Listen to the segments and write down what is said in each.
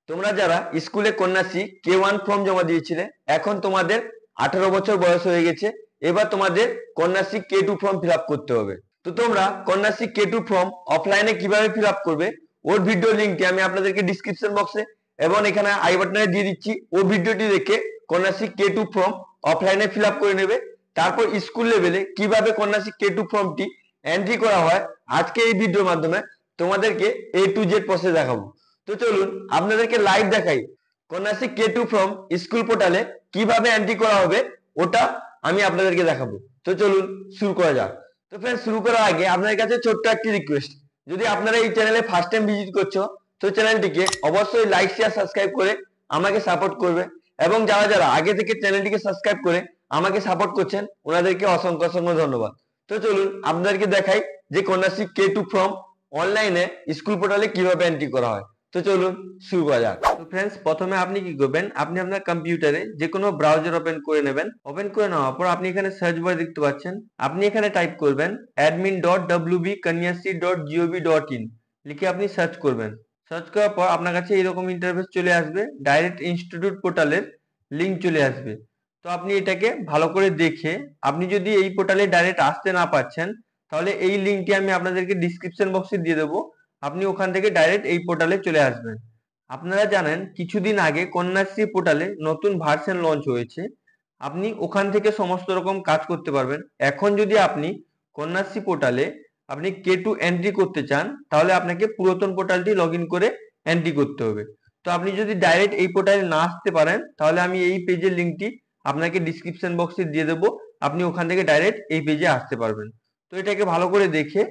তোমরা যারা স্কুলে কন্যাশ্রী K1 ফর্ম জমা দিয়েছিলে, এখন তোমাদের 18 বছর বয়স হয়ে গেছে। এবার তোমাদের Kanyashree K2 form fill up করতে হবে। তো তোমরা কন্যাশ্রী K2 ফর্ম অফলাইনে কিভাবে ফিল আপ করবে, ওর ভিডিও লিঙ্কটি আমি আপনাদেরকে ডিসক্রিপশন বক্সে এবং এখানে আই বাটনে দিয়ে দিচ্ছি। ও ভিডিওটি দেখে কন্যাশ্রী K2 ফর্ম অফলাইনে ফিল আপ করে নেবে। তারপর স্কুল লেভেলে কিভাবে কন্যাশ্রী K2 ফর্মটি এন্ট্রি করা হয়, আজকে এই ভিডিওর মাধ্যমে তোমাদেরকে A to Z প্রসেস দেখাবো। তো চলুন আপনাদেরকে লাইভ দেখাই কন্যাশ্রী K2 ফর্ম স্কুল পোর্টালে কিভাবে এন্ট্রি করা হবে, ওটা আমি আপনাদেরকে দেখাবো। তো চলুন শুরু করা যাক। তো फ्रेंड्स, শুরু করার আগে আপনাদের কাছে ছোট্ট একটি রিকোয়েস্ট, যদি আপনারা এই চ্যানেলে ফার্স্ট টাইম ভিজিট করছো তো চ্যানেলটিকে অবশ্যই লাইক শেয়ার সাবস্ক্রাইব করে আমাকে সাপোর্ট করবে, এবং যারা যারা আগে থেকে চ্যানেলটিকে সাবস্ক্রাইব করে আমাকে সাপোর্ট করছেন ওনাদেরকে অসংখ্য অসংখ্য ধন্যবাদ। তো চলুন আপনাদেরকে দেখাই যে কন্যাশ্রী K2 ফর্ম অনলাইনে স্কুল পোর্টালে কিভাবে এন্ট্রি করা হয়। তো চলুন শুরু করা যাক। তো फ्रेंड्स, প্রথমে আপনি কি করবেন, আপনি আপনার কম্পিউটারে যে কোনো ব্রাউজার ওপেন করে নেবেন। ওপেন করে নেওয়ার পর আপনি এখানে সার্চ বার দেখতে পাচ্ছেন, আপনি এখানে টাইপ করবেন admin.wbkanyasi.gov.in লিখে আপনি সার্চ করবেন। সার্চ করার পর আপনার কাছে এরকম ইন্টারফেস চলে আসবে, ডাইরেক্ট ইনস্টিটিউট পোর্টালের লিংক চলে আসবে। তো আপনি এটাকে ভালো করে দেখে, আপনি যদি এই পোর্টালে ডাইরেক্ট আসতে না পারছেন তাহলে এই লিংকটি আমি আপনাদেরকে ডিসক্রিপশন বক্সে দিয়ে দেবো, আপনি ওখান থেকে ডাইরেক্ট এই পোর্টালে চলে আসবেন। আপনারা জানেন কিছুদিন আগে কন্যাশ্রী পোর্টালে নতুন ভার্সন লঞ্চ হয়েছে, আপনি ওখান থেকে সমস্ত রকম কাজ করতে পারবেন। এখন যদি আপনি কন্যাশ্রী পোর্টালে আপনি K2 এন্ট্রি করতে চান তাহলে আপনাকে পুরাতন পোর্টালটি লগ ইন করে এন্ট্রি করতে হবে। তো আপনি যদি ডাইরেক্ট এই পোর্টালে না আসতে পারেন তাহলে আমি এই পেজের লিঙ্কটি আপনাকে ডিসক্রিপশন বক্সে দিয়ে দেবো, আপনি ওখান থেকে ডাইরেক্ট এই পেজে আসতে পারবেন। তো এটাকে ভালো করে দেখে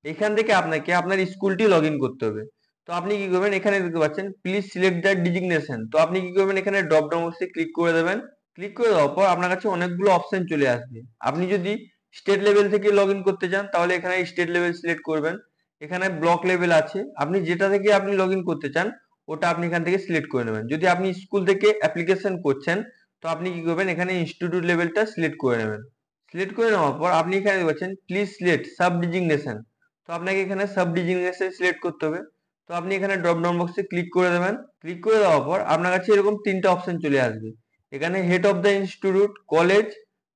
এখান থেকে আপনাকে আপনার স্কুলটি লগ ইন করতে হবে। তো আপনি কি করবেন, এখানে দেখতে পাচ্ছেন প্লিজ সিলেক্ট দ্য ডিজিগনেশন। তো আপনি কি করবেন, এখানে ড্রপ ডাউন বক্সে ক্লিক করে দেবেন। ক্লিক করে দেওয়ার পর আপনার কাছে অনেকগুলো অপশন চলে আসবে। আপনি যদি স্টেট লেভেল থেকে লগ ইন করতে চান তাহলে এখানে স্টেট লেভেল সিলেক্ট করবেন। এখানে ব্লক লেভেল আছে, আপনি যেটা থেকে আপনি লগ ইন করতে চান ওটা আপনি এখান থেকে সিলেক্ট করে নেবেন। যদি আপনি স্কুল থেকে অ্যাপ্লিকেশন করছেন তো আপনি কি করবেন, এখানে ইনস্টিটিউট লেভেলটা সিলেক্ট করে নেবেন। সিলেক্ট করে নেওয়ার পর আপনি এখানে দেখছেন প্লিজ সিলেক্ট সাব ডিজিগনেশন। তো আপনাকে এখানে সাব ডিজিগনেশন সিলেক্ট করতে হবে। তো আপনি এখানে ড্রপ ডাউন বক্সে ক্লিক করে দেবেন। ক্লিক করে দেওয়ার পর আপনার কাছে এরকম তিনটা অপশন চলে আসবে। এখানে head of the institute, college,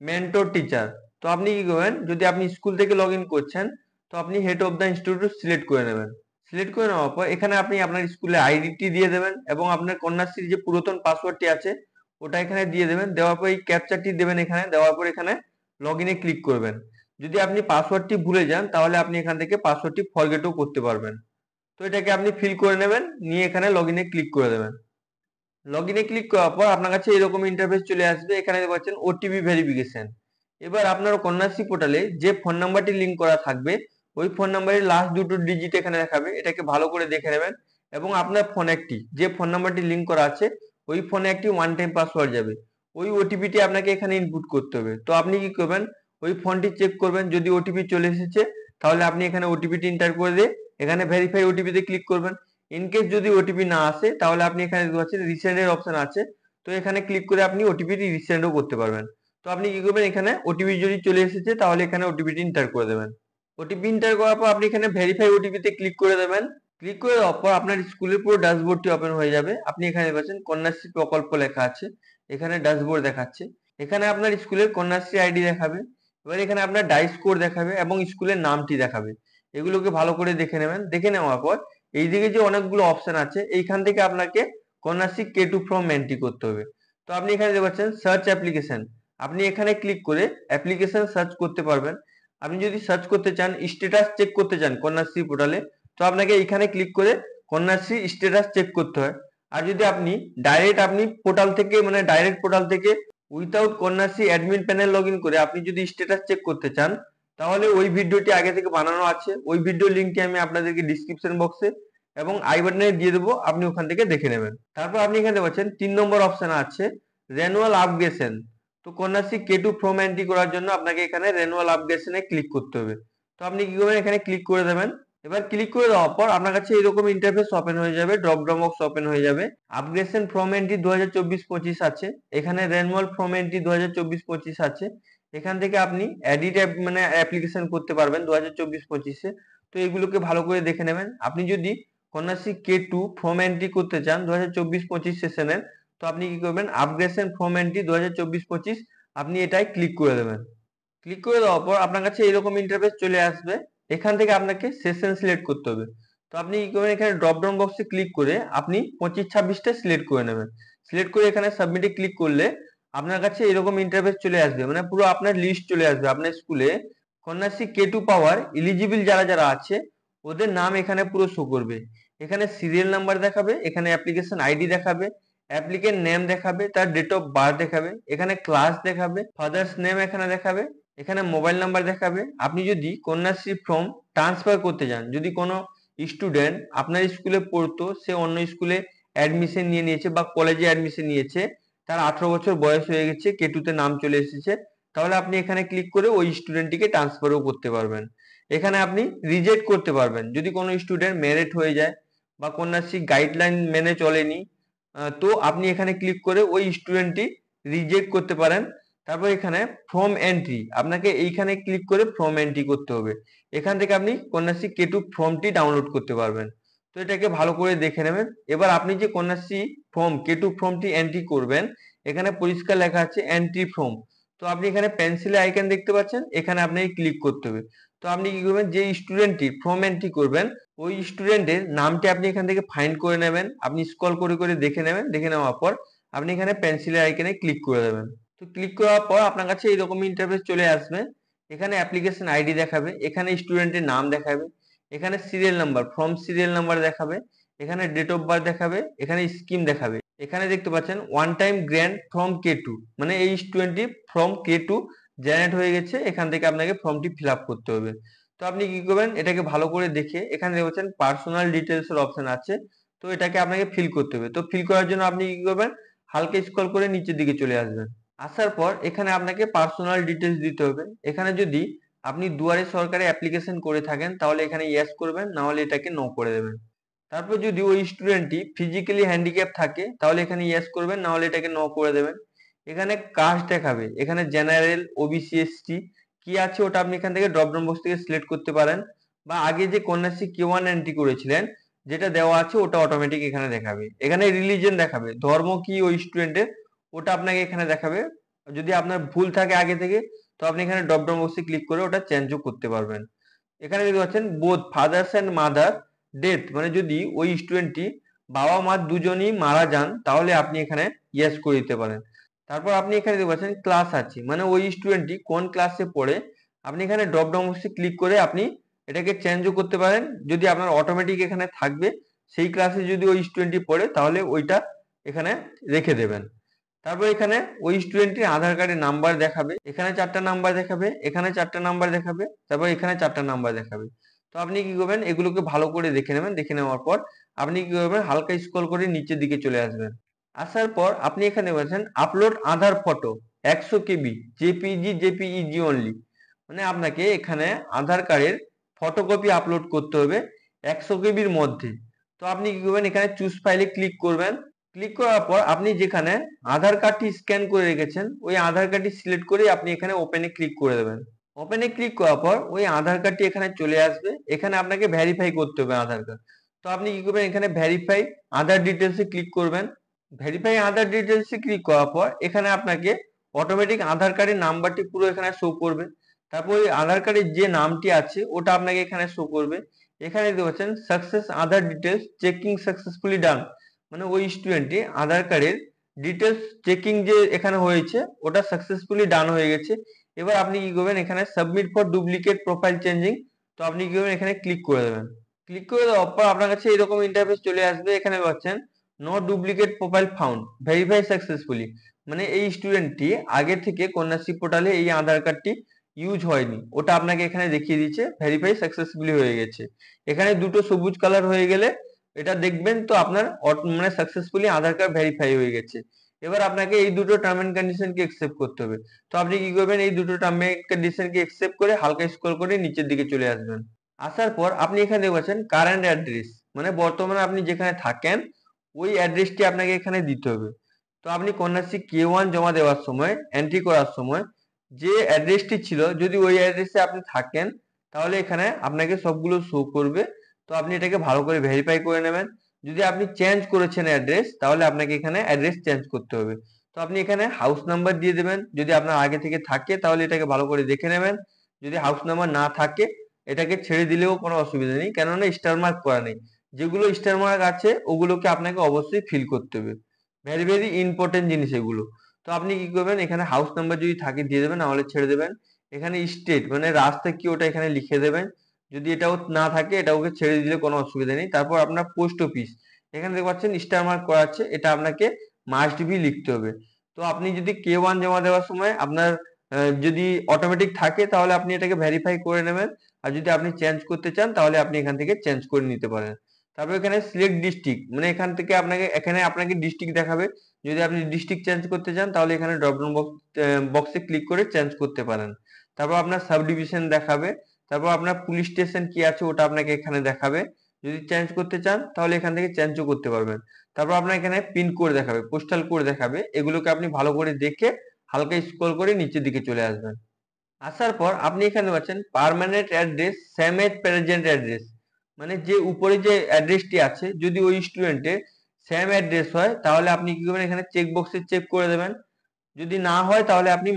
mentor, teacher. তো আপনি কি করবেন, যদি আপনি স্কুল থেকে লগ ইন করছেন তো আপনি head of the institute select করে নেবেন। সিলেক্ট করে নেওয়ার পর এখানে আপনি আপনার স্কুলের আইডিটি দিয়ে দেবেন এবং আপনার কন্যাশ্রীর যে পুরাতন পাসওয়ার্ডটি আছে ওটা এখানে দিয়ে দেবেন। দেওয়ার পর এই ক্যাপচারটি দেবেন এখানে, দেওয়ার পর এখানে লগ ইনে ক্লিক করবেন। যদি আপনি পাসওয়ার্ডটি ভুলে যান তাহলে আপনি এখান থেকে পাসওয়ার্ডটি ফরগেটও করতে পারবেন। তো এটাকে আপনি ফিল করে নেবেন, নিয়ে এখানে লগ ইনে ক্লিক করে দেবেন। লগ ইনে ক্লিক করার পর আপনার কাছে এরকম ইন্টারফেস চলে আসবে। এখানে দেখতে পাচ্ছেন ওটিপি ভেরিফিকেশন। এবার আপনার কন্যাশ্রী পোর্টালে যে ফোন নাম্বারটি লিংক করা থাকবে ওই ফোন নাম্বারের লাস্ট দুটো ডিজিট এখানে দেখাবে, এটাকে ভালো করে দেখে নেবেন। এবং আপনার ফোন একটি যে ফোন নাম্বারটি লিংক করা আছে ওই ফোনে একটি ওয়ান টাইম পাসওয়ার্ড যাবে, ওই ওটিপিটি আপনাকে এখানে ইনপুট করতে হবে। তো আপনি কি করবেন, ওই ফোনটি চেক করবেন, যদি ওটিপি চলে এসেছে তাহলে আপনি এখানে ওটিপিটি এন্টার করে দিয়ে এখানে ভেরিফাই ওটিপিতে ক্লিক করবেন। ইনকেস যদি ওটিপি না আসে তাহলে আপনি এখানে দেখতে পাচ্ছেন রিসেন্ড এর অপশন আছে, তো এখানে ক্লিক করে আপনি ওটিপিটি রিসেন্ডও করতে পারবেন। তো আপনি কি করবেন, এখানে ওটিপি যদি চলে এসেছে তাহলে এখানে ওটিপিটি এন্টার করে দেবেন। ওটিপি এন্টার করার পর আপনি এখানে ভেরিফাই ওটিপিতে ক্লিক করে দেবেন। ক্লিক করে দেওয়ার পর আপনার স্কুলের পুরো ড্যাশবোর্ডটি ওপেন হয়ে যাবে। আপনি এখানে পাচ্ছেন কন্যাশ্রী প্রকল্প লেখা আছে, এখানে ড্যাশবোর্ড দেখাচ্ছে। এখানে আপনার স্কুলের কন্যাশ্রী আইডি দেখাবে, এবার এখানে আপনার ডাই স্কোর দেখাবে এবং স্কুলের নামটি দেখাবে। এগুলোকে ভালো করে দেখে নেবেন। দেখে নেওয়ার পর এইদিকে যে অনেকগুলো অপশন আছে এইখান থেকে আপনাকে কন্যাশ্রী K2 ফর্ম এন্ট্রি করতে হবে। তো আপনি এখানে দেখতে পাচ্ছেন সার্চ অ্যাপ্লিকেশন, আপনি এখানে ক্লিক করে অ্যাপ্লিকেশন সার্চ করতে পারবেন। আপনি যদি সার্চ করতে চান, স্ট্যাটাস চেক করতে চান কন্যাশ্রী পোর্টালে, তো আপনাকে এখানে ক্লিক করে কন্যাশ্রী স্ট্যাটাস চেক করতে হয়। আর যদি আপনি ডাইরেক্ট আপনি পোর্টাল থেকে মানে ডাইরেক্ট পোর্টাল থেকে without Kanyashree admin panel log in করে আপনি যদি স্ট্যাটাস চেক করতে চান তাহলে ওই ভিডিওটি আগে থেকে বানানো আছে, ওই ভিডিও লিঙ্কটি আমি আপনাদেরকে ডিসক্রিপশন বক্সে এবং আই বাটনে দিয়ে দেবো, আপনি ওখান থেকে দেখে নেবেন। তারপর আপনি এখানে পাচ্ছেন 3 নম্বর অপশন আছে রেনুয়াল আপগ্রেশন। তো কন্যাশ্রী K2 ফর্ম এন্ট্রি করার জন্য আপনাকে এখানে রেনুয়াল আপগ্রেশনে ক্লিক করতে হবে। তো আপনি কি করবেন, এখানে ক্লিক করে দেবেন। এবার ক্লিক করে দেওয়ার পর আপনার কাছে এরকম ইন্টারফেস ওপেন হয়ে যাবে, ড্রপ ডাউন বক্স ওপেন হয়ে যাবে। আপগ্রেশন ফর্ম এন্ট্রি 2024-25 আছে, এখানে রেনুয়াল ফর্ম এন্ট্রি 2024-25 আছে। এখান থেকে আপনি এডিট মানে অ্যাপ্লিকেশন করতে পারবেন 2024-25-এ। তো এগুলোকে ভালো করে দেখে নেবেন। আপনি যদি কন্যাশ্রী K2 ফর্ম এন্ট্রি করতে চান 2024-25 সেশনের, তো আপনি কি করবেন, আপগ্রেডেশন ফর্ম এন্ট্রি 2024-25 আপনি এটাই ক্লিক করে দেবেন। ক্লিক করে দেওয়ার পর আপনার কাছে এরকম ইন্টারফেস চলে আসবে। এখান থেকে আপনাকে সেশন সিলেক্ট করতে হবে। তো আপনি কি করবেন, এখানে ড্রপ ডাউন বক্সে ক্লিক করে আপনি 25-26টা সিলেক্ট করে নেবেন। সিলেক্ট করে এখানে সাবমিটে ক্লিক করলে আপনার কাছে এরকম ইন্টারফেস চলে আসবে, মানে পুরো আপনার লিস্ট চলে আসবে। আপনার স্কুলে কন্যাশ্রী K2 পাওয়ার এলিজিবল যারা যারা আছে ওদের নাম এখানে পুরো শো করবে। এখানে সিরিয়াল নাম্বার দেখাবে, এখানে অ্যাপ্লিকেশন আইডি দেখাবে, অ্যাপ্লিকেন্ট নেম দেখাবে, তার ডেট অফ বার্থ দেখাবে, এখানে ক্লাস দেখাবে, ফাদার্স নেম এখানে দেখাবে, এখানে মোবাইল নাম্বার দেখাবে। আপনি যদি কন্যাশ্রী ফর্ম ট্রান্সফার করতে চান, যদি কোনো স্টুডেন্ট আপনার স্কুলে পড়তো, সে অন্য স্কুলে অ্যাডমিশন নিয়ে নিয়েছে বা কলেজে অ্যাডমিশন নিয়েছে, তার 18 বছর বয়স হয়ে গেছে, K2 তে নাম চলে এসেছে, তাহলে আপনি এখানে ক্লিক করে ওই স্টুডেন্টটিকে ট্রান্সফারও করতে পারবেন। এখানে আপনি রিজেক্ট করতে পারবেন যদি কোনো স্টুডেন্ট মেরিট হয়ে যায় বা কন্যাশ্রী গাইডলাইন মেনে চলেনি, তো আপনি এখানে ক্লিক করে ওই স্টুডেন্টটি রিজেক্ট করতে পারেন। তারপর এখানে ফর্ম এন্ট্রি, আপনাকে এইখানে ক্লিক করে ফর্ম এন্ট্রি করতে হবে। এখান থেকে আপনি কন্যাশ্রী K2 ফর্মটি ডাউনলোড করতে পারবেন। তো এটাকে ভালো করে দেখে নেবেন। এবার আপনি যে কন্যাশ্রী ফর্ম K2 ফর্মটি এন্ট্রি করবেন, এখানে পরিষ্কার লেখা আছে এন্ট্রি ফর্ম। তো আপনি এখানে পেন্সিলে আইকন দেখতে পাচ্ছেন, এখানে আপনাকে ক্লিক করতে হবে। তো আপনি কি করবেন, যে স্টুডেন্টটি ফর্ম এন্ট্রি করবেন ওই স্টুডেন্টের নামটি আপনি এখান থেকে ফাইন্ড করে নেবেন। আপনি স্ক্রল করে করে দেখে নেবেন, দেখে নেওয়ার পর আপনি এখানে পেন্সিলের আইকনে ক্লিক করে দেবেন। তো ক্লিক করার পর আপনার কাছে এরকম ইন্টারফেস চলে আসবে। এখানে অ্যাপ্লিকেশন আইডি দেখাবে, এখানে স্টুডেন্টের নাম দেখাবে, এখানে serial number, form serial number দেখাবে, এখানে ডেট অফ বার্থ দেখাবে, এখানে স্কিম দেখাবে। এখানে দেখতে পাচ্ছেন one time grant form K2, মানে এই স্টুডেন্টটি ফর্ম K2 জেনারেট হয়ে গেছে, এখান থেকে আপনাকে ফর্মটি ফিল আপ করতে হবে। তো আপনি কি করবেন, এটাকে ভালো করে দেখে এখানে দেখছেন পার্সোনাল ডিটেলস এর অপশন আছে, তো এটাকে আপনাকে ফিল করতে হবে। তো ফিল করার জন্য আপনি কি করবেন, হালকা স্ক্রল করে নিচের দিকে চলে আসবেন। আসার পর এখানে আপনাকে পার্সোনাল ডিটেলস দিতে হবে। এখানে যদি আপনি দুয়ারে সরকারে অ্যাপ্লিকেশন করে থাকেন তাহলে এখানে ইয়েস করবেন, না হলে এটাকে নো করে দেবেন। তারপর যদি ওই স্টুডেন্টটি ফিজিক্যালি হ্যান্ডিক্যাপ থাকে তাহলে এখানে ইয়েস করবেন, না হলে এটাকে নো করে দেবেন। এখানে কাস্ট দেখাবে, এখানে জেনারেল, ওবিসি, এসটি কি আছে ওটা আপনি এখান থেকে ড্রপ ডাউন বক্স থেকে সিলেক্ট করতে পারেন, বা আগে যে কন্যাশ্রী K1 এন্ট্রি করেছিলেন যেটা দেওয়া আছে ওটা অটোমেটিক এখানে দেখাবে। এখানে রিলিজিয়ন দেখাবে, ধর্ম কি ওই স্টুডেন্টের ওটা আপনাকে এখানে দেখাবে। যদি আপনার ভুল থাকে আগে থেকে তো আপনি এখানে ড্রপ ডাউন বক্সে ক্লিক করে ওটা চেঞ্জও করতে পারবেন। এখানে দেখতে পাচ্ছেন both fathers and mother death, মানে যদি ওই স্টুডেন্টটি বাবা মা দুজনই মারা যান তাহলে আপনি এখানে ইয়েস করে দিতে পারেন। তারপর আপনি এখানে দেখতে পাচ্ছেন ক্লাস আছে, মানে ওই স্টুডেন্টটি কোন ক্লাসে পড়ে, আপনি এখানে ড্রপ ডাউন বক্সে ক্লিক করে আপনি এটাকে চেঞ্জও করতে পারেন। যদি আপনার অটোমেটিক এখানে থাকবে সেই ক্লাসে যদি ওই স্টুডেন্টটি পড়ে তাহলে ওইটা এখানে রেখে দেবেন। তারপর এখানে ওই স্টুডেন্টের আধার কার্ডের নাম্বার দেখাবে, এখানে 4টা নাম্বার দেখাবে, এখানে 4টা নাম্বার দেখাবে, তারপর এখানে 4টা নাম্বার দেখাবে। তো আপনি কি করবেন, এগুলোকে ভালো করে দেখে নেবেন। দেখে নেওয়ার পর আপনি কি করবেন, হালকা স্ক্রল করে নিচের দিকে চলে আসবেন। আসার পর আপনি এখানে বলছেন আপলোড আধার ফটো 100 কেবি জেপিইজি অনলি, মানে আপনাকে এখানে আধার কার্ডের ফটোকপি আপলোড করতে হবে 100 কেবির মধ্যে। তো আপনি কি করবেন, এখানে চুজ ফাইলে ক্লিক করবেন। ক্লিক করার পর আপনি যেখানে আধার কার্ডটি স্ক্যান করে রেখেছেন ওই আধার কার্ডটি সিলেক্ট করে আপনি এখানে ওপেনে ক্লিক করে দেবেন। ওপেনে ক্লিক করার পর ওই আধার কার্ডটি এখানে চলে আসবে। এখানে আপনাকে ভেরিফাই করতে হবে আধার কার্ড। তো আপনি কি করবেন, এখানে ভেরিফাই আধার ডিটেলসে ক্লিক করবেন। ভেরিফাই আধার ডিটেলসে ক্লিক করার পর এখানে আপনাকে অটোমেটিক আধার কার্ডের নাম্বারটি পুরো এখানে শো করবে। তারপর ওই আধার কার্ডের যে নামটি আছে ওটা আপনাকে এখানে শো করবে। এখানে দেখতে পাচ্ছেন সাকসেস আধার ডিটেলস চেকিং সাকসেসফুলি ডান, মানে ওই স্টুডেন্টটি আধার কার্ডের ডিটেলস চেকিং যে এখানে হয়েছে ওটা সাকসেসফুলি ডান হয়ে গেছে। এবার আপনি কি করবেন, এখানে submit for duplicate profile changing, তো আপনি কি করবেন, এখানে ক্লিক করে দেবেন। ক্লিক করে দেওয়ার পর আপনার কাছে এরকম ইন্টারফেস চলে আসবে। এখানে পাচ্ছেন no duplicate profile found, verify successfully, মানে এই স্টুডেন্টটি আগে থেকে কন্যাশ্রী পোর্টালে এই আধার কার্ডটি ইউজ হয়নি, ওটা আপনাকে এখানে দেখিয়ে দিচ্ছে ভেরিফাই সাকসেসফুলি হয়ে গেছে। এখানে দুটো সবুজ কালার হয়ে গেলে এটা দেখবেন তো আপনার মানে সাকসেসফুলি আধার কার্ড ভেরিফাই হয়ে গেছে। এবার আপনাকে এই দুটো টার্ম এন্ড কন্ডিশনকে একসেপ্ট করতে হবে। তো আপনি কি করবেন, এই দুটো টার্ম এন্ড কন্ডিশনকে একসেপ্ট করে হালকা স্ক্রল করে নিচের দিকে চলে আসবেন। আসার পর আপনি এখানে দেখছেন কারেন্ট অ্যাড্রেস, মানে বর্তমানে আপনি যেখানে থাকেন ওই অ্যাড্রেসটি আপনাকে এখানে দিতে হবে। তো আপনি কন্যাশ্রী K1 জমা দেওয়ার সময়, এন্ট্রি করার সময় যে অ্যাড্রেসটি ছিল যদি ওই অ্যাড্রেসে আপনি থাকেন তাহলে এখানে আপনাকে সবগুলো শো করবে। তো তো আপনি এটাকে ভালো করে ভেরিফাই করে নেবেন। যদি আপনি চেঞ্জ করেছেন অ্যাড্রেস, তাহলে আপনাকে এখানে অ্যাড্রেস চেঞ্জ করতে হবে। তো আপনি এখানে হাউস নাম্বার দিয়ে দেবেন। যদি আপনার আগে থেকে থাকে তাহলে এটাকে ভালো করে দেখে নেবেন। যদি হাউস নাম্বার না থাকে এটাকে ছেড়ে দিলেও কোনো অসুবিধা নেই, কেননা স্টার মার্ক করা নেই। যেগুলো স্টার মার্ক আছে ওগুলোকে আপনাকে অবশ্যই ফিল করতে হবে। ভেরি ভেরি ইম্পর্টেন্ট জিনিস এগুলো। তো আপনি কি করবেন, এখানে হাউস নাম্বার যদি থাকে দিয়ে দেবেন, নাহলে ছেড়ে দেবেন। এখানে স্টেট মানে রাস্তা কি ওটা এখানে লিখে দেবেন। যদি এটাও না থাকে এটা ওকে ছেড়ে দিলে কোনো অসুবিধা নেই। তারপর আপনার পোস্ট অফিস, এখানে দেখতে পাচ্ছেন স্টার মার্ক করা আছে, এটা আপনাকে মাস্ট বি লিখতে হবে। তো আপনি যদি K1 জমা দেওয়ার সময় আপনার যদি অটোমেটিক থাকে তাহলে আপনি এটাকে ভেরিফাই করে নেবেন। আর যদি আপনি চেঞ্জ করতে চান তাহলে আপনি এখান থেকে চেঞ্জ করে নিতে পারেন। তারপর এখানে সিলেক্ট ডিস্ট্রিক্ট, মানে এখানে আপনাকে ডিস্ট্রিক্ট দেখাবে। যদি আপনি ডিস্ট্রিক্ট চেঞ্জ করতে চান তাহলে এখানে ড্রপডাউন বক্সে ক্লিক করে চেঞ্জ করতে পারেন। তারপর আপনার সাব ডিভিশন দেখাবে। তারপর আপনার পুলিশ স্টেশন কি আছে ওটা আপনাকে এখানে দেখাবে। যদি চেঞ্জ করতে চান তাহলে এখান থেকে চেঞ্জও করতে পারবেন। তারপর আপনার এখানে পিন কোড দেখাবে, পোস্টাল কোড দেখাবে। এগুলোকে আপনি ভালো করে দেখে হালকা স্ক্রল করে নিচের দিকে চলে আসবেন। আসার পর আপনি এখানে পাচ্ছেন permanent address same as present address, মানে যে উপরে যে অ্যাড্রেসটি আছে যদি ওই স্টুডেন্টের সেম অ্যাড্রেস হয় তাহলে আপনি কি করবেন, এখানে চেক বক্সে চেক করে দেবেন। যদি না হয় তাহলে আপনি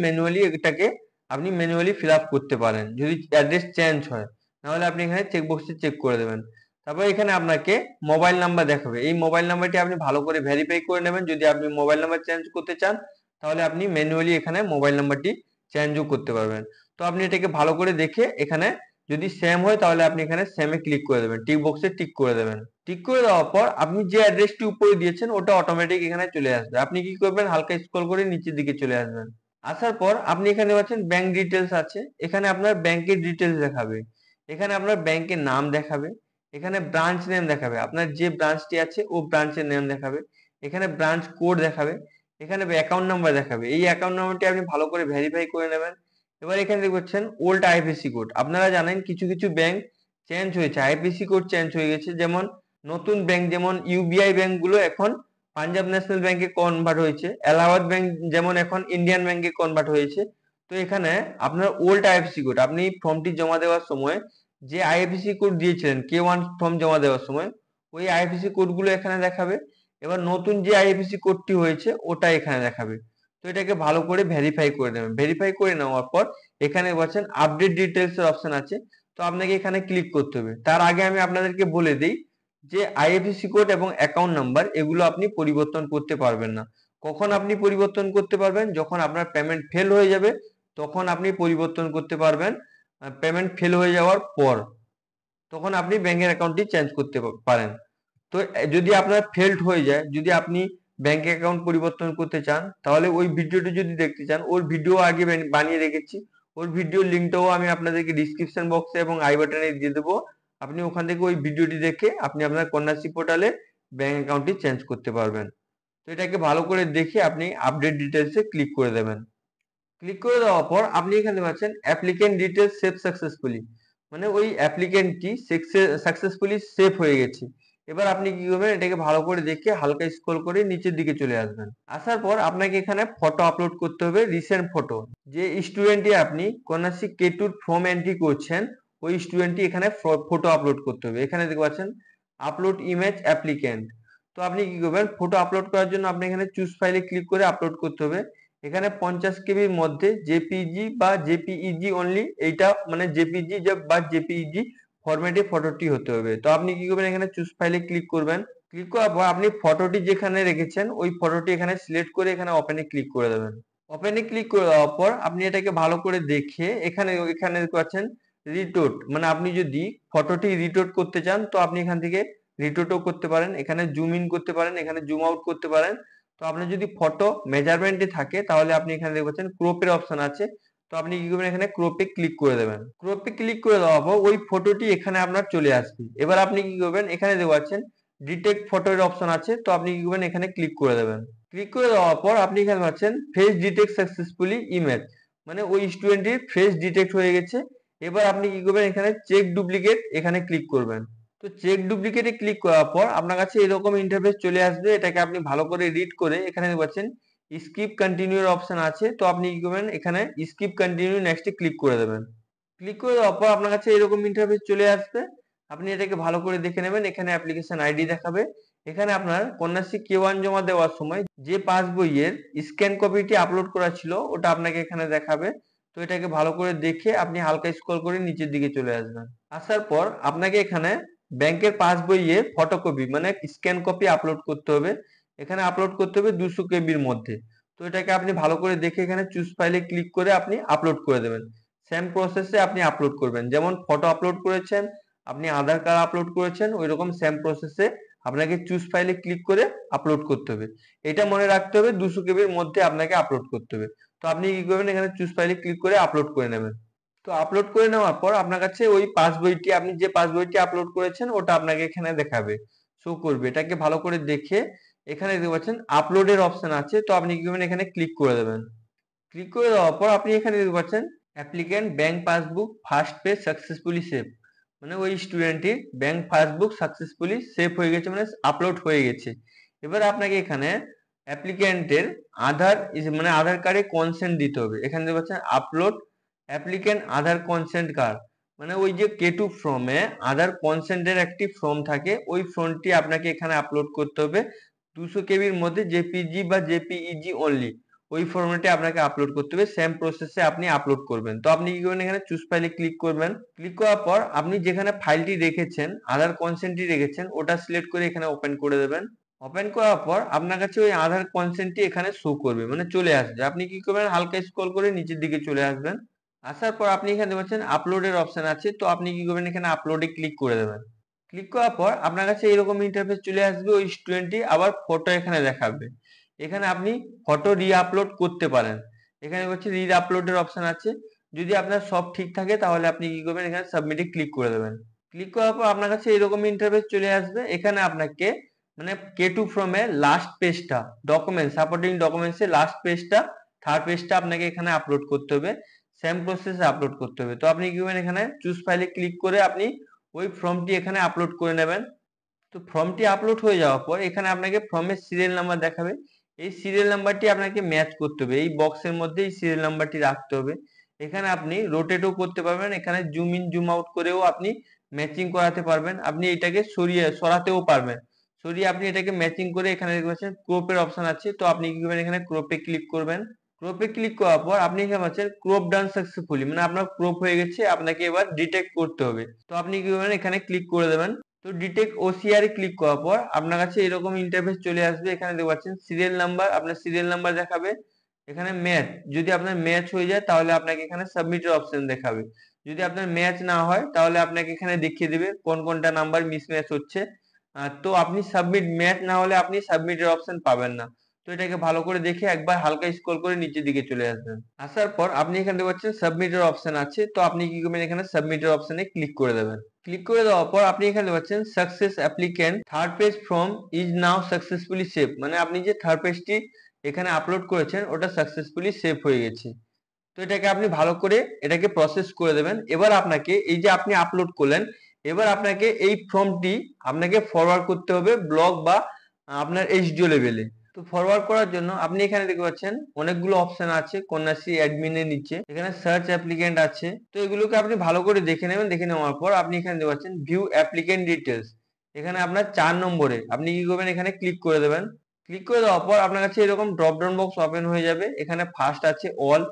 ম্যানুয়ালি ফিল আপ করতে পারেন যদি অ্যাড্রেস চেঞ্জ হয়। নাহলে আপনি এখানে চেক বক্সে চেক করে দেবেন। তারপর এখানে আপনাকে মোবাইল নাম্বার দেখাবে। এই মোবাইল নাম্বারটি আপনি ভালো করে ভেরিফাই করে নেবেন। যদি আপনি মোবাইল নাম্বার চেঞ্জ করতে চান তাহলে আপনি ম্যানুয়ালি এখানে মোবাইল নাম্বারটি চেঞ্জও করতে পারবেন। তো আপনি এটাকে ভালো করে দেখে এখানে যদি সেম হয় তাহলে আপনি এখানে সেমে ক্লিক করে দেবেন, টিক বক্সে টিক করে দেবেন। টিক করে দেওয়ার পর আপনি যে অ্যাড্রেসটি উপরে দিয়েছেন ওটা অটোমেটিক এখানে চলে আসবে। আপনি কি করবেন, হালকা স্ক্রল করে নিচের দিকে চলে আসবেন। আসার পর আপনি এখানে পাচ্ছেন ব্যাংক ডিটেলস আছে। এখানে আপনার ব্যাংকের ডিটেলস দেখাবে। এখানে আপনার ব্যাংকের নাম দেখাবে। এখানে ব্রাঞ্চ নেম দেখাবে, আপনার যে ব্রাঞ্চটি আছে ও ব্রাঞ্চের নেম দেখাবে। এখানে ব্রাঞ্চ কোড দেখাবে। এখানে অ্যাকাউন্ট নাম্বার দেখাবে। এই অ্যাকাউন্ট নাম্বারটি আপনি ভালো করে ভেরিফাই করে নেবেন। এবার এখানে দেখছেন ওল্ড আইএফএসসি কোড। আপনারা জানেন কিছু কিছু ব্যাংক চেঞ্জ হয়েছে, আইএফএসসি কোড চেঞ্জ হয়ে গেছে। যেমন নতুন ব্যাংক যেমন ইউবিআই ব্যাংক গুলো এখন পাঞ্জাব ন্যাশনাল ব্যাংকে কনভার্ট হয়েছে, এলাহাবাদ ব্যাংক যেমন এখন ইন্ডিয়ান ব্যাংকে কনভার্ট হয়েছে। তো এখানে আপনার ওল্ড আইএফএসসি কোড, আপনি ফর্মটি জমা দেওয়ার সময় যে আইএফএসসি কোড দিয়েছিলেন K1 ফর্ম জমা দেওয়ার সময় ওই আইএফএসসি কোডগুলো এখানে দেখাবে। এবার নতুন যে আইএফএসসি কোডটি হয়েছে ওটা এখানে দেখাবে। তো এটাকে ভালো করে ভেরিফাই করে নেবেন। ভেরিফাই করে নেওয়ার পর এখানে বলছেন আপডেট ডিটেলস এর অপশন আছে। তো আপনাকে এখানে ক্লিক করতে হবে। তার আগে আমি আপনাদেরকে বলে দিই যে আইএফএসসি কোড এবং অ্যাকাউন্ট নাম্বার এগুলো আপনি পরিবর্তন করতে পারবেন না। কখন আপনি পরিবর্তন করতে পারবেন, যখন আপনার পেমেন্ট ফেল হয়ে যাবে তখন আপনি পরিবর্তন করতে পারবেন। পেমেন্ট ফেল হয়ে যাওয়ার পর তখন আপনি ব্যাংকের অ্যাকাউন্টটি চেঞ্জ করতে পারেন। তো যদি আপনার ফেলড হয়ে যায়, যদি আপনি ব্যাংক অ্যাকাউন্ট পরিবর্তন করতে চান তাহলে ওই ভিডিওটি যদি দেখতে চান ওর ভিডিও আগে বানিয়ে রেখেছি। ওর ভিডিও লিঙ্কটাও আমি আপনাদেরকে ডিসক্রিপশন বক্সে এবং আই বাটনে দিয়ে দেবো। আপনি ওখান থেকে ওই ভিডিওটি দেখে আপনি আপনার কন্যাশ্রী পোর্টালে ব্যাংক অ্যাকাউন্টটি চেঞ্জ করতে পারবেন। তো এটাকে ভালো করে দেখে আপনি আপডেট ডিটেলসে ক্লিক করে দেবেন। ক্লিক করে দেওয়ার পর আপনি এখানে পাচ্ছেন অ্যাপ্লিকেন্ট ডিটেলস সেভ সাকসেসফুলি, মানে ওই অ্যাপ্লিকেন্টটি সাকসেসফুলি সেভ হয়ে গেছে। এবার আপনি কি করবেন, এটাকে ভালো করে দেখে হালকা স্ক্রল করে নিচের দিকে চলে আসবেন। আসার পর আপনাকে এখানে ফটো আপলোড করতে হবে, রিসেন্ট ফটো। যে স্টুডেন্টটি আপনি কন্যাশ্রী K2 ফর্ম এন্ট্রি করছেন ওই স্টুডেন্টটি এখানে ফটো আপলোড করতে হবে। এখানে দেখতে পাচ্ছেন আপলোড ইমেজ অ্যাপ্লিকেন্ট। তো আপনি কি করবেন, ফটো আপলোড করার জন্য আপনি এখানে চুজ ফাইলে ক্লিক করে আপলোড করতে হবে। এখানে 50 কেবির মধ্যে জেপিজি বা জেপিইজি অনলি, এইটা মানে জেপিজি বা জেপিইজি ফরম্যাটে ফটোটি হতে হবে। তো আপনি কি করবেন, এখানে চুজ ফাইলে ক্লিক করবেন। ক্লিক করার পর আপনি ফটোটি যেখানে রেখেছেন ওই ফটোটি এখানে সিলেক্ট করে এখানে ওপেনে ক্লিক করে দেবেন। ওপেনে ক্লিক করে দেওয়ার পর আপনি এটাকে ভালো করে দেখে এখানে এখানে পাচ্ছেন রিটোট, মানে আপনি যদি ফটোটি রিটোট করতে চান তো আপনি এখান থেকে রিটোটও করতে পারেন, এখানে জুম ইন করতে পারেন, এখানে জুম আউট করতে পারেন। তো আপনার যদি ফটো মেজারমেন্টে থাকে তাহলে আপনি এখানে দেখতে পাচ্ছেন ক্রপের অপশন আছে। তো আপনি কি করবেন, এখানে ক্রপে ক্লিক করে দেবেন। ক্রপে ক্লিক করে দেওয়ার পর ওই ফটোটি এখানে আপনার চলে আসবে। এবার আপনি কি করবেন, এখানে দেখতে পাচ্ছেন ডিটেক্ট ফটোর অপশন আছে। তো আপনি কি করবেন, এখানে ক্লিক করে দেবেন। ক্লিক করে দেওয়ার পর আপনি এখানে পাচ্ছেন ফেস ডিটেক্ট সাকসেসফুলি ইমেজ, মানে ওই স্টুডেন্টের ফেস ডিটেক্ট হয়ে গেছে। এবার আপনি কি করবেন, এখানে চেক ডুপ্লিকেট এখানে ক্লিক করবেন। তো চেক ডুপ্লিকেটে ক্লিক করার পর আপনার কাছে এরকম ইন্টারফেস চলে আসবে। এটাকে আপনি ভালো করে রিড করে এখানে পাচ্ছেন স্কিপ কন্টিনিউর অপশন আছে। তো আপনি কি করবেন, এখানে স্কিপ কন্টিনিউ নেক্সটে ক্লিক করে দেবেন। ক্লিক করে দেওয়ার পর আপনার কাছে এরকম ইন্টারফেস চলে আসবে। আপনি এটাকে ভালো করে দেখে নেবেন। এখানে অ্যাপ্লিকেশন আইডি দেখাবে। এখানে আপনার কন্যাশ্রী K1 জমা দেওয়ার সময় যে পাসবইয়ের স্ক্যান কপিটি আপলোড করা ছিল ওটা আপনাকে এখানে দেখাবে। তো এটাকে ভালো করে দেখে আপনি হালকা স্ক্রল করে নিচের দিকে চলে আসবেন। আসার পর আপনাকে এখানে ব্যাংকের পাসবইয়ে ফটোকপি মানে স্ক্যান কপি আপলোড করতে হবে। এখানে আপলোড করতে হবে 200 কেবির মধ্যে। তো এটাকে আপনি ভালো করে দেখে এখানে চুজ ফাইলে ক্লিক করে আপনি আপলোড করে দেবেন। সেম প্রসেসে আপনি আপলোড করবেন। যেমন ফটো আপলোড করেছেন, আপনি আধার কার্ড আপলোড করেছেন, ওইরকম সেম প্রসেসে আপনাকে চুজ ফাইলে ক্লিক করে আপলোড করতে হবে। এটা মনে রাখতে হবে 200 কেবির মধ্যে আপনাকে আপলোড করতে হবে। তো আপনি কি করবেন, এখানে চুজ ফাইলে ক্লিক করে আপলোড করে নেবেন। তো আপলোড করে নেওয়ার পর আপনার কাছে ওই পাসবইটি, আপনি যে পাসবইটি আপলোড করেছেন ওটা আপনাকে এখানে দেখাবে, শো করবে। এটাকে ভালো করে দেখে এখানে দেখতে পাচ্ছেন আপলোডের অপশন আছে। তো আপনি কি করবেন, এখানে ক্লিক করে দেবেন। ক্লিক করে দেওয়ার পর আপনি এখানে দেখতে পাচ্ছেন applicant bank passbook first page successfully save, মানে ওই স্টুডেন্টটির ব্যাংক পাসবুক সাকসেসফুলি সেভ হয়ে গেছে, মানে আপলোড হয়ে গেছে। এবার আপনাকে এখানে অ্যাপ্লিক্যান্টের আধার মানে আধার কার্ডে কনসেন্ট দিতে হবে। এখানে দেখতে পাচ্ছেন আপলোড অ্যাপ্লিক্যান্ট আধার কনসেন্ট কার্ড, মানে ওই যে K2 ফর্মে আধার কনসেন্টের একটি ফর্ম থাকে, ওই ফর্মটি আপনাকে এখানে আপলোড করতে হবে 200 কেবির মধ্যে, জেপিজি বা জেপিইজি অনলি। ওই ফরম্যাটে আপনাকে আপলোড করতে হবে। সেম প্রসেসে আপনি আপলোড করবেন। তো আপনি কি করবেন, এখানে চুজ ফাইলে ক্লিক করবেন। ক্লিক করার পর আপনি যেখানে ফাইলটি রেখেছেন, আধার কনসেন্টটি রেখেছেন, ওটা সিলেক্ট করে এখানে ওপেন করে দেবেন। ওপেন করার পর আপনার কাছে ওই আধার কনসেন্টটি এখানে শো করবে, মানে চলে আসবে। আপনি কি করবেন, হালকা স্ক্রল করে নিচের দিকে চলে আসবেন। আসার পর আপনি এখানে পাচ্ছেন আপলোডের অপশন আছে। তো আপনি কি করবেন, এখানে আপলোডে ক্লিক করে দেবেন। ক্লিক করার পর আপনার কাছে এরকম ইন্টারফেস চলে আসবে। ওই স্টুডেন্টটি আবার ফটো এখানে দেখাবে। এখানে আপনি ফটো রি-আপলোড করতে পারেন। এখানে হচ্ছে রি-আপলোডের অপশন আছে। যদি আপনার সব ঠিক থাকে তাহলে আপনি কি করবেন, এখানে সাবমিটে ক্লিক করে দেবেন। ক্লিক করার পর আপনার কাছে এরকম ইন্টারফেস চলে আসবে। এখানে আপনাকে মানে K2 ফর্মে লাস্ট পেজটা, ডকুমেন্ট সাপোর্টিং ডকুমেন্টসের লাস্ট পেজটা, থার্ড পেজটা আপনাকে এখানে আপলোড করতে হবে। সেম প্রসেসে আপলোড করতে হবে। তো আপনি কি করবেন, এখানে চুজ ফাইলে ক্লিক করে আপনি ওই ফর্মটি এখানে আপলোড করে নেবেন। তো ফর্মটি আপলোড হয়ে যাওয়ার পর এখানে আপনাকে ফর্মের সিরিয়াল নাম্বার দেখাবে। এই সিরিয়াল নাম্বারটি আপনাকে ম্যাচ করতে হবে। এই বক্সের মধ্যে এই সিরিয়াল নাম্বারটি রাখতে হবে। এখানে আপনি রোটেটও করতে পারবেন। এখানে জুম ইন জুম আউট করেও আপনি ম্যাচিং করাতে পারবেন। আপনি এটাকে সরাতেও পারবেন। সরিয়ে আপনি এটাকে ম্যাচিং করে এখানে দেখতে পাচ্ছেন ক্রপের অপশন আছে। তো আপনি কি করবেন, এখানে ক্রপে ক্লিক করবেন। ক্রপে ক্লিক করার পর আপনি এখানে পাচ্ছেন ক্রপ ডান সাকসেসফুলি, মানে আপনার ক্রপ হয়ে গেছে, আপনাকে এবার ডিটেক্ট করতে হবে। তো আপনি কি করবেন, এখানে ক্লিক করে দেবেন। তো ডিটেক্ট ওসিআর ক্লিক করার পর আপনার কাছে এরকম ইন্টারফেস চলে আসবে। এখানে দেখতে পাচ্ছেন সিরিয়াল নাম্বার, আপনার সিরিয়াল নাম্বার দেখাবে। এখানে ম্যাচ, যদি আপনার ম্যাচ হয়ে যায় তাহলে আপনাকে এখানে সাবমিটের অপশন দেখাবে। যদি আপনার ম্যাচ না হয় তাহলে আপনাকে এখানে দেখিয়ে দেবে কোন কোনটা নাম্বার মিসম্যাচ হচ্ছে। তো আপনি সাবমিট, ম্যাচ না হলে আপনি সাবমিটের অপশন পাবেন না। তো এটাকে ভালো করে দেখে একবার হালকা স্ক্রল করে নিচের দিকে চলে আসবেন। আসার পর আপনি এখানে দেখতে পাচ্ছেন সাবমিটের অপশন আছে। তো আপনি কি করবেন, এখানে সাবমিটের অপশনে ক্লিক করে দেবেন। ক্লিক করে দেওয়ার পর আপনি এখানে পাচ্ছেন success applicant third page form is now successfully save, মানে আপনি যে থার্ড পেজটি এখানে আপলোড করেছেন ওটা সাকসেসফুলি সেভ হয়ে গেছে। তো এটাকে আপনি ভালো করে এটাকে প্রসেস করে দেবেন। এবার আপনাকে এই যে আপনি আপলোড করলেন, এবার আপনাকে এই ফর্মটি আপনাকে ফরওয়ার্ড করতে হবে ব্লগ বা আপনার এইচডিও লেভেলে। তো ফরওয়ার্ড করার জন্য আপনি এখানে দেখতে পাচ্ছেন অনেকগুলো অপশন আছে কন্যাশ্রী অ্যাডমিনের নিচে। এখানে সার্চ অ্যাপ্লিক্যান্ট আছে। তো এগুলোকে আপনি ভালো করে দেখে নেবেন। দেখে নেওয়ার পর আপনি এখানে দেখতে পাচ্ছেন ভিউ অ্যাপ্লিক্যান্ট ডিটেলস। এখানে আপনার 4 নম্বরে আপনি কি করবেন, এখানে ক্লিক করে দেবেন। ক্লিক করে দেওয়ার পর আপনার কাছে এরকম ড্রপ ডাউন বক্স ওপেন হয়ে যাবে। এখানে ফার্স্ট আছে অল,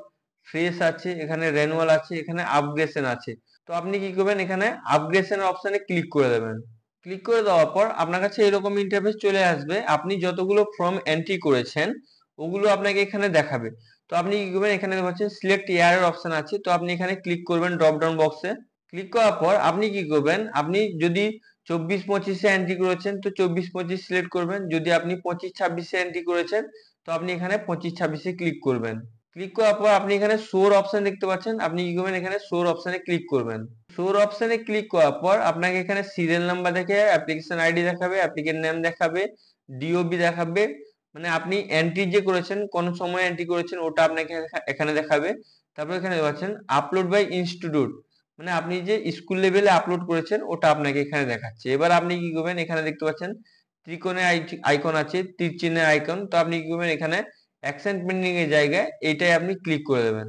ফ্রেশ আছে, এখানে রেনুয়াল আছে, এখানে আপগ্রেশন আছে। তো আপনি কি করবেন, এখানে আপগ্রেশনের অপশনে ক্লিক করে দেবেন। ক্লিক করে দেওয়ার পর আপনার কাছে এরকম ইন্টারফেস চলে আসবে। আপনি যতগুলো ফর্ম এন্ট্রি করেছেন ওগুলো আপনাকে এখানে দেখাবে। তো আপনি কি করবেন, এখানে পাচ্ছেন সিলেক্ট ইয়ারের অপশন আছে। তো আপনি এখানে ক্লিক করবেন ড্রপ ডাউন বক্সে। ক্লিক করার পর আপনি কি করবেন, আপনি যদি 24-25-এ এন্ট্রি করেছেন তো 24-25 সিলেক্ট করবেন। যদি আপনি 25-26-এ এন্ট্রি করেছেন তো আপনি এখানে 25-26-এ ক্লিক করবেন। ক্লিক করার পর আপনি এখানে শোর অপশন দেখতে পাচ্ছেন। আপনি কি করবেন, এখানে শোর অপশনে ক্লিক করবেন। শোর অপশনে ক্লিক করার পর আপনাকে এখানে সিরিয়াল নাম্বার দেখে অ্যাপ্লিকেশন আইডি দেখাবে, অ্যাপ্লিকেন্ট নেম দেখাবে, ডিওবি দেখাবে, মানে আপনি এন্ট্রি যে করেছেন কোন সময় এন্ট্রি করেছেন ওটা আপনাকে এখানে দেখাবে। তারপর এখানে পাচ্ছেন আপলোড বাই ইনস্টিটিউট, মানে আপনি যে স্কুল লেভেলে আপলোড করেছেন ওটা আপনাকে এখানে দেখাচ্ছে। এবার আপনি কি করবেন, এখানে দেখতে পাচ্ছেন ত্রিকোণের আইকন আছে, তীর চিহ্নের আইকন। তো আপনি কি করবেন, এখানে অ্যাকসেন্ট পেন্ডিং এর জায়গায় এইটাই আপনি ক্লিক করে দেবেন।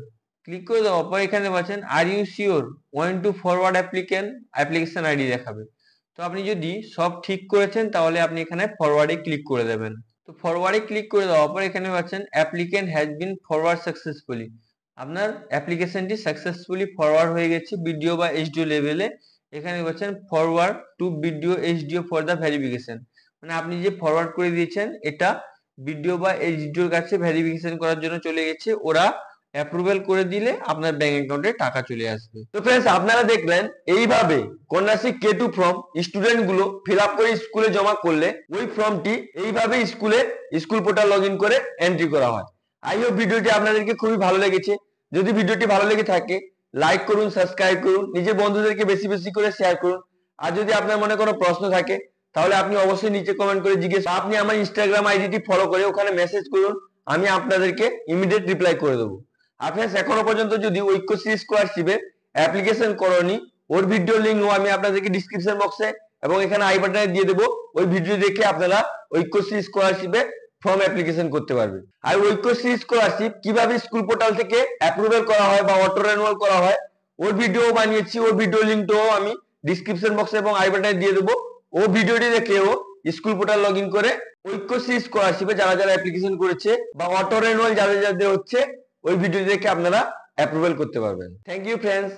ক্লিক করে দেওয়ার পর এখানে পাচ্ছেন are you sure want to forward application ID দেখাবে। তো আপনি যদি সব ঠিক করেছেন তাহলে আপনি এখানে ফরওয়ার্ডে ক্লিক করে দেবেন। তো ফরওয়ার্ডে ক্লিক করে দেওয়ার পর এখানে পাচ্ছেন applicant has been forward successfully. আপনার অ্যাপ্লিকেশনটি সাকসেসফুলি ফরওয়ার্ড হয়ে গেছে ভিডিও বা এইচডিও লেভেলে। এখানে পাচ্ছেন forward to video HDO for the verification, মানে আপনি যে ফরওয়ার্ড করে দিয়েছেন এটা ভিডিও বা এইচডিওর কাছে ভেরিফিকেশন করার জন্য চলে গেছে, ওরা অ্যাপ্রুভাল করে দিলে আপনার ব্যাংক অ্যাকাউন্টে টাকা চলে আসবে। তো ফ্রেন্ডস, আপনারা দেখলেন এইভাবে কন্যাশ্রী K2 ফর্ম স্টুডেন্ট গুলো ফিল আপ করে স্কুলে জমা করলে ওই ফর্মটি এইভাবে স্কুল পোর্টাল লগ ইন করে এন্ট্রি করা হয়। আই হোপ ভিডিওটি আপনাদেরকে খুবই ভালো লেগেছে। যদি ভিডিওটি ভালো লেগে থাকে লাইক করুন, সাবস্ক্রাইব করুন, নিজের বন্ধুদেরকে বেশি বেশি করে শেয়ার করুন। আর যদি আপনার মনে কোনো প্রশ্ন থাকে তাহলে আপনি অবশ্যই নিচে কমেন্ট করে জিজ্ঞেস, আপনি আমার ইনস্টাগ্রাম আইডিটি ফলো করে ওখানে মেসেজ করুন, আমি আপনাদেরকে ইমিডিয়েট রিপ্লাই করে দেবো। আর ফ্রেন্ডস, এখনো পর্যন্ত যদি ঐক্যশ্রী স্কলারশিপের অ্যাপ্লিকেশন করনি, ওর ভিডিও লিঙ্ক আমি আপনাদেরকে ডিসক্রিপশন বক্সে এবং এখানে আই বাটনে দিয়ে দেবো। ওই ভিডিও দেখে আপনারা ঐক্যশ্রী স্কলারশিপে ফর্ম অ্যাপ্লিকেশন করতে পারবেন। আর ঐক্যশ্রী স্কলারশিপ কিভাবে স্কুল পোর্টাল থেকে অ্যাপ্রুভাল করা হয় বা অটো রেনুয়াল করা হয় ওর ভিডিও বানিয়েছি, ওর ভিডিও লিঙ্কটাও আমি ডিসক্রিপশন বক্সে এবং আই বাটনে দিয়ে দেবো। ও ভিডিওটি দেখেও স্কুল পোর্টাল লগ ইন করে ঐক্যশ্রী স্কলারশিপে যারা যারা অ্যাপ্লিকেশন করেছে বা অটো রেনুয়াল যাদের যাদের হচ্ছে ওই ভিডিও দেখে আপনারা অ্যাপ্রুভাল করতে পারবেন। Thank you friends.